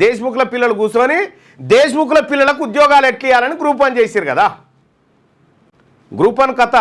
దేశ్ముఖ్ల పిల్లలు కూర్చొని దేశ్ముఖ్ల పిల్లలకు ఉద్యోగాలు ఎట్లియాలని గ్రూప్ 1 చేశారు కదా. గ్రూప్ 1 కథ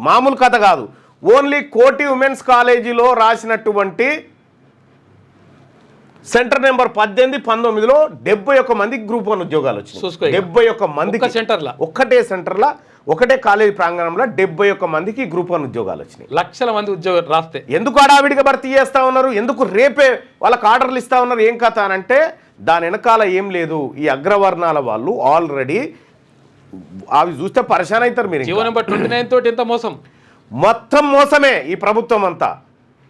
మామూలు కథ కాదు. ఓన్లీ కోటి ఉమెన్స్ కాలేజీలో రాసినటువంటి సెంటర్ నెంబర్ 18, 19లో 71 మందికి గ్రూప్ 1 ఉద్యోగాలు వచ్చినాయి. 71 మందికి ఒక్కటే సెంటర్లో ఒకటే కాలేజీ ప్రాంగణంలో 71 మందికి గ్రూప్ 1 ఉద్యోగాలు వచ్చినాయి. లక్షల మంది ఉద్యోగాలు రాస్తే ఎందుకు అడావిడిగా భర్తీ చేస్తా ఉన్నారు, ఎందుకు రేపే వాళ్ళకి ఆర్డర్లు ఇస్తా ఉన్నారు, ఏం కథ అని అంటే దాని వెనకాల ఏం లేదు. ఈ అగ్రవర్ణాల వాళ్ళు ఆల్రెడీ అవి చూస్తే పరిశాన్ అవుతారు. మీరు జీవనం బట్టి 29 తోటి ఎంత మోసం, మొత్తం మోసమే ఈ ప్రభుత్వం అంతా.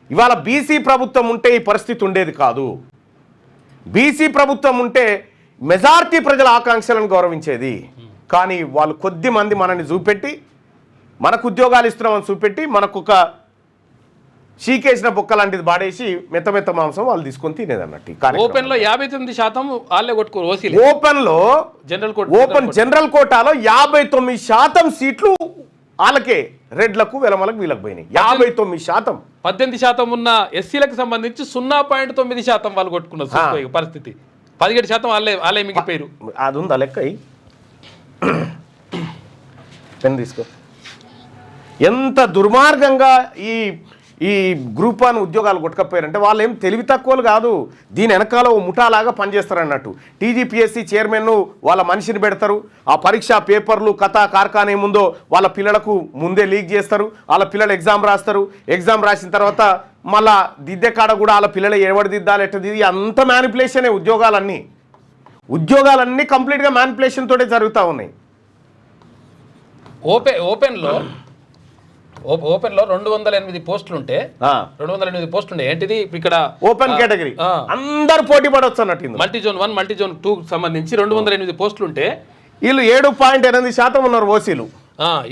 ఇవాళ బీసీ ప్రభుత్వం ఉంటే ఈ పరిస్థితి ఉండేది కాదు. బీసీ ప్రభుత్వం ఉంటే మెజారిటీ ప్రజల ఆకాంక్షలను గౌరవించేది. కానీ వాళ్ళు కొద్ది మంది మనల్ని చూపెట్టి మనకు ఉద్యోగాలు ఇస్తున్నామని చూపెట్టి మనకు ఒక చీకేసిన బొక్క లాంటిది బాడేసి మెత్త మాంసం వాళ్ళు తీసుకొని తినేది అన్నట్టు. ఓపెన్ లో 59% వాళ్ళే కొట్టుకోరు. ఓపెన్ లో జనరల్ కోటాలో 59% సీట్లు వాళ్ళకే, రెడ్లకు వెలమలకు వీళ్ళకి పోయినాయి. 59%. 18% ఉన్న ఎస్సీలకు సంబంధించి 0.9% వాళ్ళు కొట్టుకున్నారు పరిస్థితి. 17% వాళ్ళే మిగిలిపోయారు. అది ఉందా లెక్క? పెన్ తీసుకో. ఎంత దుర్మార్గంగా ఈ గ్రూప్ 1 ఉద్యోగాలు కొట్టుకపోయారంటే వాళ్ళు ఏం తెలివి తక్కువలు కాదు. దీని వెనకాల ఓ ముఠాలాగా పనిచేస్తారన్నట్టు. టీజీపీఎస్సీ చైర్మన్ వాళ్ళ మనిషిని పెడతారు. ఆ పరీక్ష పేపర్లు కథ కార్ఖానా ఏముందో వాళ్ళ పిల్లలకు ముందే లీక్ చేస్తారు. వాళ్ళ పిల్లలు ఎగ్జామ్ రాస్తారు. ఎగ్జామ్ రాసిన తర్వాత మళ్ళా దిద్దే కాడ కూడా వాళ్ళ పిల్లలు ఎవడు దిద్దాలి ఎట్ట దిద్ది అంత మ్యానిపులేషనే. ఉద్యోగాలన్నీ కంప్లీట్గా మ్యానిపులేషన్ తోటే జరుగుతూ ఉన్నాయి. ఓపెన్ లో 208 పోస్టులు ఉంటే 208 పోస్టులు ఉండే. ఏంటిది ఇక్కడ ఓపెన్ కేటగిరీ అందరు పోటీ పడవచ్చు అన్నట్టు. మల్టీ జోన్ 1 మల్టీ జోన్ 2 సంబంధించి 208 పోస్టులు ఉంటే వీళ్ళు 7.8% ఉన్నారు ఓసీలు.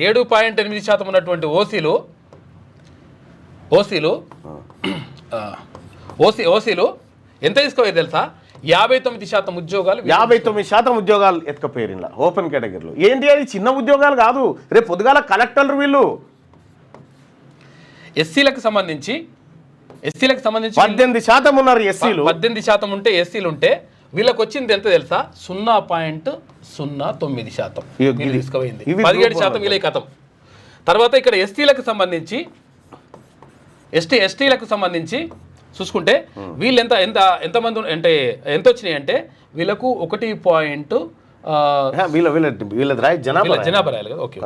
7.8% ఉన్నటువంటి ఓసీలు ఎంత తీసుకోవాలి తెలుసా? 59% ఉద్యోగాలు. 59% ఉద్యోగాలు ఎత్తుకపోయారు ఇలా ఓపెన్ కేటగిరీలో. ఏంటి అది చిన్న ఉద్యోగాలు కాదు. రేపు పొద్దుగాల కలెక్టర్లు వీళ్ళు. ఎస్సీలకు సంబంధించి 18% ఉన్నారు ఎస్సీలు. 18% ఉంటే ఎస్సీలు ఉంటే వీళ్ళకి వచ్చింది ఎంత తెలుసా? 0.09% వీళ్ళు తీసుకుపోయింది. 17% వీళ్ళ కథం. తర్వాత ఇక్కడ ఎస్టీలకు సంబంధించి చూసుకుంటే వీళ్ళు ఎంతమంది అంటే ఎంత వచ్చినాయి అంటే వీళ్ళకు 1. జనాభా రాయాలి కదా. ఓకే,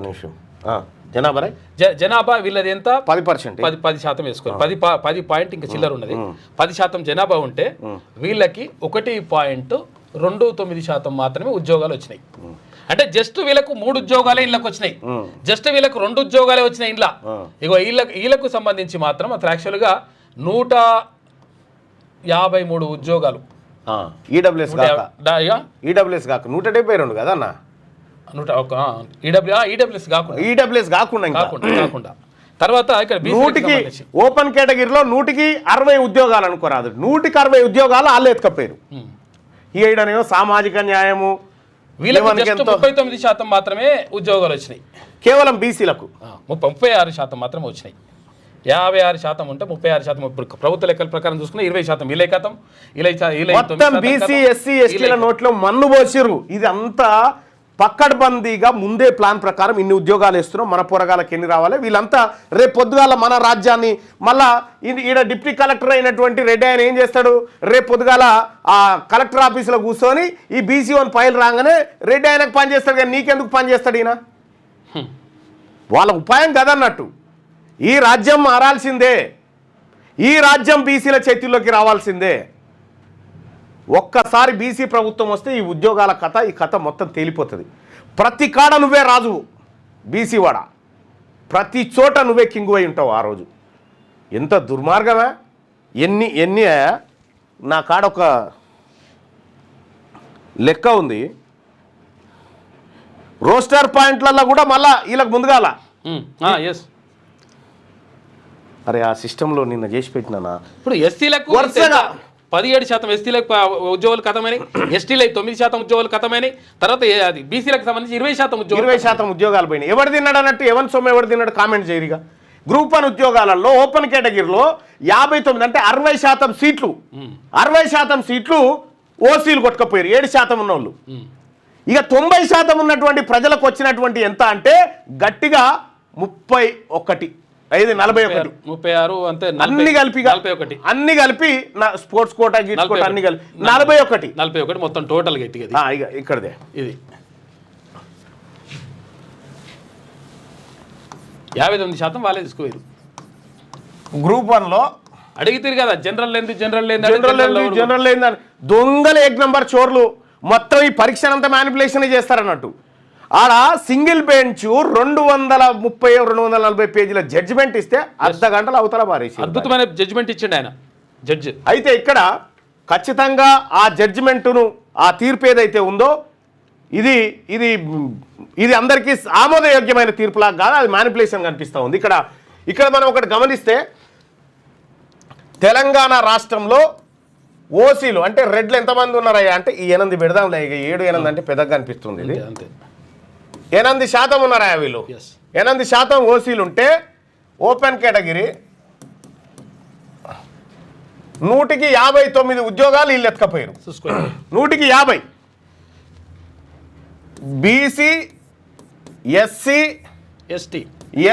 జనాభా వీళ్ళది ఎంత? 10% వేసుకోవాలి. 10 పాయింట్ ఇంకా చిల్లర ఉన్నది. 10% జనాభా ఉంటే వీళ్ళకి 1.29% మాత్రమే ఉద్యోగాలు వచ్చినాయి. అంటే జస్ట్ వీళ్ళకు 3 ఉద్యోగాలే ఇళ్ళకి వచ్చినాయి. జస్ట్ వీళ్ళకు 2 ఉద్యోగాలే వచ్చినాయి ఇంట్లో. ఇగో వీళ్ళకు సంబంధించి మాత్రం అసలు యాక్చువల్గా 153 ఉద్యోగాలు. ఈడబ్ల్యూఎస్ కాక 172 కదా అన్న. ఈడబ్ల్యూఎస్ కాకుండా తర్వాత ఇక్కడ ఓపెన్ కేటగిరీలో 160 ఉద్యోగాలు అనుకోరాదు. 160 ఉద్యోగాలు వాళ్ళు ఎత్తుకపోయారు. ఈడనేమో సామాజిక న్యాయము వీళ్ళకి 39% మాత్రమే ఉద్యోగాలు వచ్చినాయి. కేవలం బీసీలకు 36% మాత్రమే వచ్చినాయి. 56% ఉంటే 36%. ఇప్పుడు ప్రభుత్వ లెక్కల ప్రకారం చూసుకున్నా 20% వీళ్ళే కథం. మొత్తం బీసీ ఎస్సీ ఎస్టీల నోట్లో మన్ను పోసిరు. ఇది అంతా పక్కడ్బందీగా ముందే ప్లాన్ ప్రకారం ఇన్ని ఉద్యోగాలు ఇస్తున్నాం, మన పోరగాళ్ళకి ఎన్ని రావాలి. వీళ్ళంతా రేపు పొద్దుగాల మన రాజ్యాన్ని మళ్ళా ఈడ డిప్యూటీ కలెక్టర్ అయినటువంటి రెడ్డి ఆయన ఏం చేస్తాడు? రేపు పొద్దుగాల ఆ కలెక్టర్ ఆఫీసులో కూర్చొని ఈ BC1 ఫైల్ రాగానే రెడ్డి ఆయనకు పని చేస్తాడు. కానీ నీకెందుకు పని చేస్తాడు ఈయన? వాళ్ళ ఉపాయం కదన్నట్టు. ఈ రాజ్యం మారాల్సిందే. ఈ రాజ్యం బీసీల చేతుల్లోకి రావాల్సిందే. ఒక్కసారి బీసీ ప్రభుత్వం వస్తే ఈ ఉద్యోగాల కథ ఈ కథ మొత్తం తేలిపోతుంది. ప్రతి కాడ నువ్వే రాజు బీసీ వాడ. ప్రతి చోట నువ్వే కింగు అయి ఉంటావు ఆ రోజు. ఎంత దుర్మార్గమా! ఎన్ని నా కాడ ఒక లెక్క ఉంది. రోస్టర్ పాయింట్లలో కూడా మళ్ళా వీళ్ళకి ముందుగాల అరే ఆ సిస్టంలో నిన్న చేసి పెట్టినా. ఇప్పుడు ఎస్సీలకు వరుసగా 17% ఎస్టీలకు ఉద్యోగాలు కథమని, ఎస్టీలకు 9% ఉద్యోగాలు కథమని, తర్వాత అది బీసీలకు సంబంధించి 20% ఉద్యోగాలు పోయినాయి. ఎవరు తిన్నాడు అన్నట్టు ఎవరి సొమ్ము ఎవరు తిన్నాడు కామెంట్ చేయరుగా. గ్రూప్ 1 ఉద్యోగాలలో ఓపెన్ కేటగిరీలో 59 అంటే 60% సీట్లు 60% సీట్లు ఓసీలు కొట్టుకపోయారు 7% ఉన్నోళ్ళు. ఇక 90% ఉన్నటువంటి ప్రజలకు వచ్చినటువంటి ఎంత అంటే గట్టిగా 31, 41, 36 అంతే, అన్ని కలిపి స్పోర్ట్స్ కోటా గీట్ అన్ని కలిపి 41 మొత్తం టోటల్ గట్టిగా ఇక ఇక్కడదే ఇది 59% వాళ్ళే తీసుకోరు. గ్రూప్ 1లో అడిగితే కదా జనరల్ లేదని దొంగలు 1 నంబర్ చోర్లు మొత్తం ఈ పరీక్షనంతా మ్యానిపులేషన్ చేస్తారన్నట్టు. ఆడ సింగిల్ బెంచ్ 240 పేజీల జడ్జిమెంట్ ఇస్తే అర్ధ గంటలు అవతల పారేసి అద్భుతమైన జడ్జిమెంట్ ఇచ్చిండు ఆయన జడ్జి. అయితే ఇక్కడ ఖచ్చితంగా ఆ జడ్జిమెంటును ఆ తీర్పు ఏదైతే ఉందో ఇది ఇది ఇది అందరికీ ఆమోదయోగ్యమైన తీర్పులా కాదు, అది మ్యానిపులేషన్ కనిపిస్తూ ఉంది. ఇక్కడ మనం ఒకటి గమనిస్తే తెలంగాణ రాష్ట్రంలో ఓసీలు అంటే రెడ్లు ఎంతమంది ఉన్నారయ్యా అంటే ఈ 8 పెడదాంలే, ఇక 7-8 అంటే పెద్దగా అనిపిస్తుంది. ఇది 8% ఉన్నారా వీళ్ళు. 8% ఓసీలు ఉంటే ఓపెన్ కేటగిరీ 159 ఉద్యోగాలు వీళ్ళు ఎత్తుకపోయారు. 150 బీసీ, ఎస్సీ,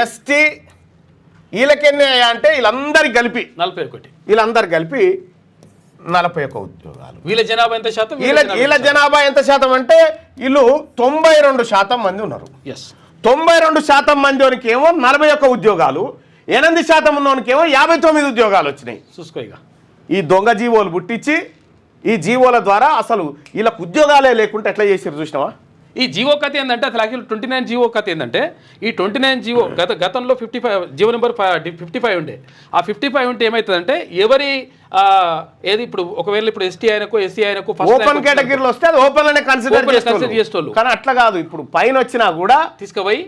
ఎస్టీ వీళ్ళకెన్ని అంటే వీళ్ళందరికి కలిపి 41, వీళ్ళందరు కలిపి 41 ఉద్యోగాలు. వీళ్ళ జనాభా ఎంత శాతం? వీళ్ళ జనాభా ఎంత శాతం అంటే వీళ్ళు 92% మంది ఉన్నారు. 92% మందికి ఏమో 41 ఉద్యోగాలు, 8% ఉన్నోనికి ఏమో 59 ఉద్యోగాలు వచ్చినాయి. చూసుకో ఈ దొంగ జీవోలు పుట్టించి ఈ జీవోల ద్వారా అసలు వీళ్ళకు ఉద్యోగాలే లేకుంటే ఎట్లా చేసారు చూసినావా? ఈ జీవో కథ ఏంటంటే అసలు యాక్చువల్ 29 జీవో కథ ఏంటంటే ఈ 29 జీవో గతంలో 55 జీవో నెంబర్ 55 ఉండే. ఆ 55 ఉంటే ఏమవుతుందంటే ఎవరి ఏది ఇప్పుడు ఒకవేళ ఇప్పుడు ఎస్టీ ఆయనకు ఎస్సీ ఆయనకు ఓపెన్ కేటగిరీలో వస్తే అది ఓపెన్ అనే కన్సిడర్ చేసేవాళ్ళు. కానీ అట్లా కాదు, ఇప్పుడు పైన వచ్చినా కూడా తీసుకుపోయి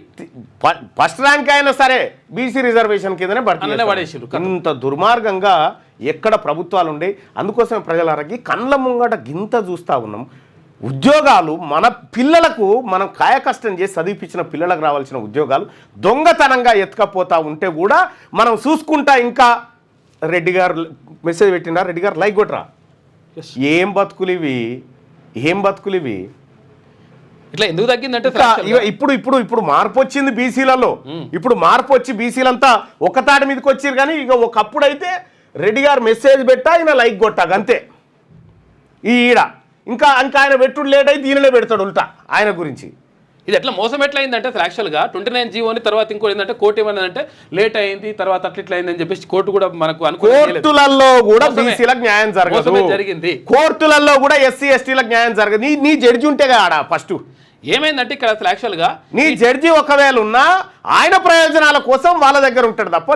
ఫస్ట్ ర్యాంక్ అయినా సరే బీసీ రిజర్వేషన్ కిందనే పడేసారు. ఇంత దుర్మార్గంగా ఎక్కడ ప్రభుత్వాలు ఉండే. అందుకోసం ప్రజలకి కళ్ళ ముంగట గింత చూస్తూ ఉన్నాం. ఉద్యోగాలు మన పిల్లలకు మనం కాయకష్టం చేసి చదివిపించిన పిల్లలకు రావాల్సిన ఉద్యోగాలు దొంగతనంగా ఎత్తుకపోతా ఉంటే కూడా మనం చూసుకుంటా. ఇంకా రెడ్డి గారు మెసేజ్ పెట్టినా, రెడ్డి గారు లైక్ కొట్టరా. ఏం బతుకులు ఇవి ఇట్లా ఎందుకు తగ్గిందంటే ఇప్పుడు మార్పు వచ్చింది బీసీలలో. ఇప్పుడు మార్పు వచ్చి బీసీలంతా ఒక తాటి మీదకి వచ్చారు. కానీ ఇక ఒకప్పుడు అయితే రెడ్డి గారు మెసేజ్ పెట్టా ఆయన లైక్ కొట్టాక అంతే. ఇంకా ఆయన పెట్టుడు లేట్ అయితే ఈయననే పెడతాడు ఉల్టా ఆయన గురించి. ఇది ఎట్లా మోసం ఎట్లా అయిందంటే అసలు యాక్చువల్గా 29 జీవోని తర్వాత ఇంకోటి ఏంటంటే కోర్టు ఏమన్నదంటే లేట్ అయింది తర్వాత అట్లా అయిందని చెప్పేసి కోర్టు కూడా మనకు కోర్టులలో కూడా బీసీలకు న్యాయం జరిగింది. కోర్టులలో కూడా ఎస్సీ ఎస్టీలకు న్యాయం జరగదు. నీ జడ్జి ఉంటే కదా ఫస్ట్ ఏమైందంటే ఇక్కడ అసలు యాక్చువల్గా నీ జడ్జి ఒకవేళ ఉన్నా ఆయన ప్రయోజనాల కోసం వాళ్ళ దగ్గర ఉంటాడు తప్ప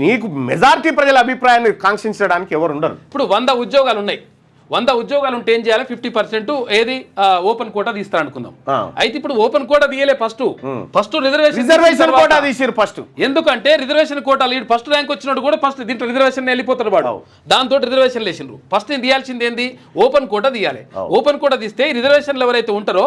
నీకు మెజారిటీ ప్రజల అభిప్రాయాన్ని కాంక్షించడానికి ఎవరు ఉండరు. ఇప్పుడు 100 ఉద్యోగాలు ఉన్నాయి. 100 ఉద్యోగాలు ఉంటే ఏం చేయాలి? 50% ఏది ఓపెన్ కోటా తీస్తారు అనుకుందాం. అయితే ఇప్పుడు ఓపెన్ కోటా తీయలే, ఫస్ట్ రిజర్వేషన్ కోటా తీసిరు ఫస్ట్. ఎందుకంటే reservation quota lead first rank వచ్చినట్టు కూడా ఫస్ట్ దీంట్లో రిజర్వేషన్ వెళ్ళిపోతాడు వాడు. దాంతో రిజర్వేషన్ లేచిండ్రు. ఫస్ట్ తీయాల్సింది ఏంది? ఓపెన్ కోటా తీయాలి. ఓపెన్ కోటా తీస్తే రిజర్వేషన్లు ఎవరైతే ఉంటారో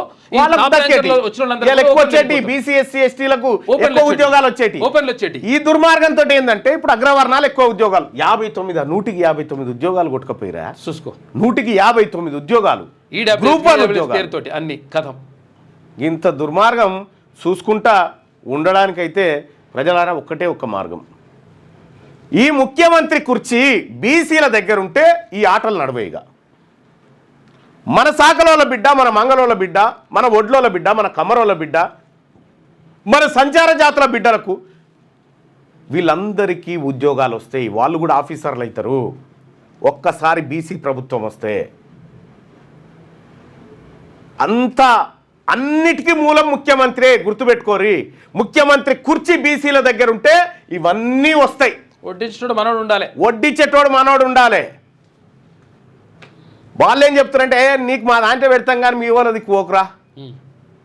వచ్చేటి. ఈ దుర్మార్గంతో ఏంటంటే ఇప్పుడు అగ్రవర్ణాలు ఎక్కువ ఉద్యోగాలు 159 ఉద్యోగాలు కొట్టుకపోయిరా. చూసుకో 159 ఉద్యోగాలు పేరుతోటి అన్ని కథం. ఇంత దుర్మార్గం చూసుకుంటా ఉండడానికైతే ప్రజలారా ఒక్క మార్గం. ఈ ముఖ్యమంత్రి కుర్చీ బీసీల దగ్గర ఉంటే ఈ ఆటలు నడవేయగా మన సాకలోల బిడ్డ, మన మంగళోల బిడ్డ, మన ఒడ్లోల బిడ్డ, మన కమరోల బిడ్డ, మన సంచార జాతుల బిడ్డలకు వీళ్ళందరికీ ఉద్యోగాలు వస్తాయి. వాళ్ళు కూడా ఆఫీసర్లు అవుతారు. ఒక్కసారి బీసీ ప్రభుత్వం వస్తే అన్నిటికీ మూలం ముఖ్యమంత్రి. గుర్తుపెట్టుకోరి, ముఖ్యమంత్రి కుర్చీ బీసీల దగ్గర ఉంటే ఇవన్నీ వస్తాయి. వడ్డించేటోడు మనోడు ఉండాలి. వడ్డించేటోడు మనోడు ఉండాలి. వాళ్ళు ఏం చెప్తారంటే నీకు మా దాంట్లో పెడతాం కానీ మీ వాళ్ళ దిక్కు ఓకురా,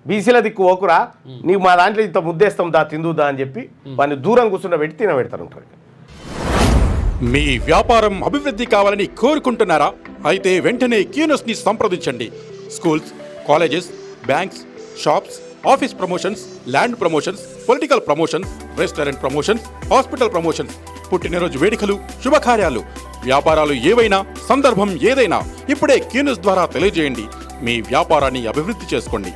బీసీల దిక్కు ఓకురా, నీకు మా దాంట్లో ఇంత ముద్దేస్తాం దా తిందుదా అని చెప్పి వాడిని దూరం కూర్చుండ పెట్టి తినబెడతారు. మీ వ్యాపారం అభివృద్ధి కావాలని కోరుకుంటున్నారా? అయితే వెంటనే క్యూనస్ని సంప్రదించండి. Schools, colleges, banks, shops, office promotions, land promotions, political promotions, restaurant promotions, hospital promotions పుట్టినరోజు వేడుకలు, శుభకార్యాలు, వ్యాపారాలు ఏవైనా, సందర్భం ఏదైనా ఇప్పుడే క్యూన్యూస్ ద్వారా తెలియజేయండి. మీ వ్యాపారాన్ని అభివృద్ధి చేసుకోండి.